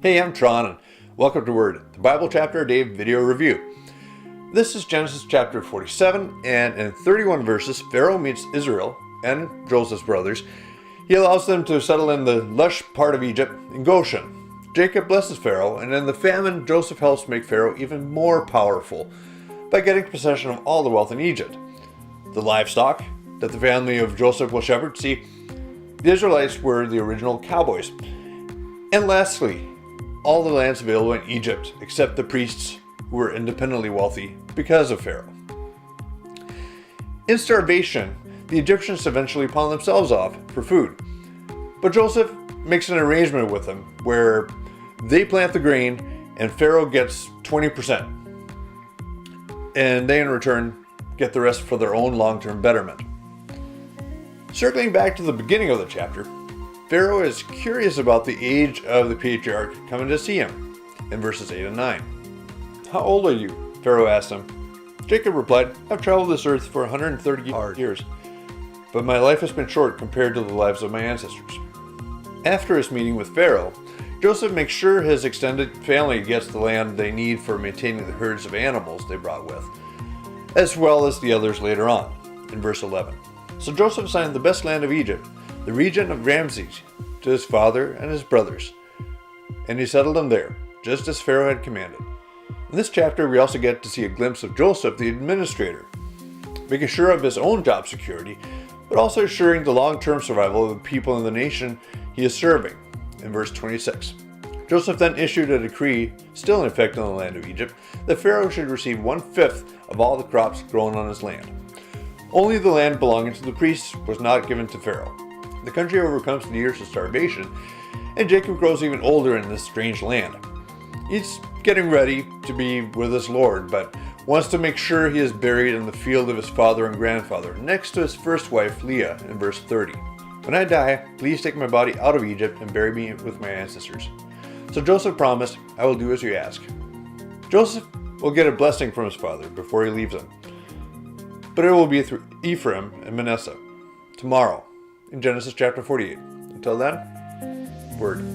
Hey, I'm Tron, and welcome to Word, the Bible Chapter a Day video review. This is Genesis chapter 47, and in 31 verses, Pharaoh meets Israel and Joseph's brothers. He allows them to settle in the lush part of Egypt in Goshen. Jacob blesses Pharaoh, and in the famine, Joseph helps make Pharaoh even more powerful by getting possession of all the wealth in Egypt. The livestock that the family of Joseph will shepherd. See, the Israelites were the original cowboys. And lastly, all the lands available in Egypt, except the priests who were independently wealthy because of Pharaoh. In starvation, the Egyptians eventually pawn themselves off for food. But Joseph makes an arrangement with them where they plant the grain and Pharaoh gets 20%. And they in return get the rest for their own long-term betterment. Circling back to the beginning of the chapter, Pharaoh is curious about the age of the patriarch coming to see him in verses 8 and 9. "How old are you?" Pharaoh asked him. Jacob replied, "I've traveled this earth for 130 years, but my life has been short compared to the lives of my ancestors." After his meeting with Pharaoh, Joseph makes sure his extended family gets the land they need for maintaining the herds of animals they brought with, as well as the others later on, in verse 11. So Joseph assigned the best land of Egypt, the region of Ramses, to his father and his brothers, and he settled them there, just as Pharaoh had commanded. In this chapter, we also get to see a glimpse of Joseph, the administrator, making sure of his own job security, but also assuring the long-term survival of the people in the nation he is serving, in verse 26. Joseph then issued a decree, still in effect on the land of Egypt, that Pharaoh should receive 1/5 of all the crops grown on his land. Only the land belonging to the priests was not given to Pharaoh. The country overcomes the years of starvation, and Jacob grows even older in this strange land. He's getting ready to be with his Lord, but wants to make sure he is buried in the field of his father and grandfather, next to his first wife, Leah, in verse 30. "When I die, please take my body out of Egypt and bury me with my ancestors." So Joseph promised, "I will do as you ask." Joseph will get a blessing from his father before he leaves him, but it will be through Ephraim and Manasseh tomorrow in Genesis chapter 48. Until then, Word.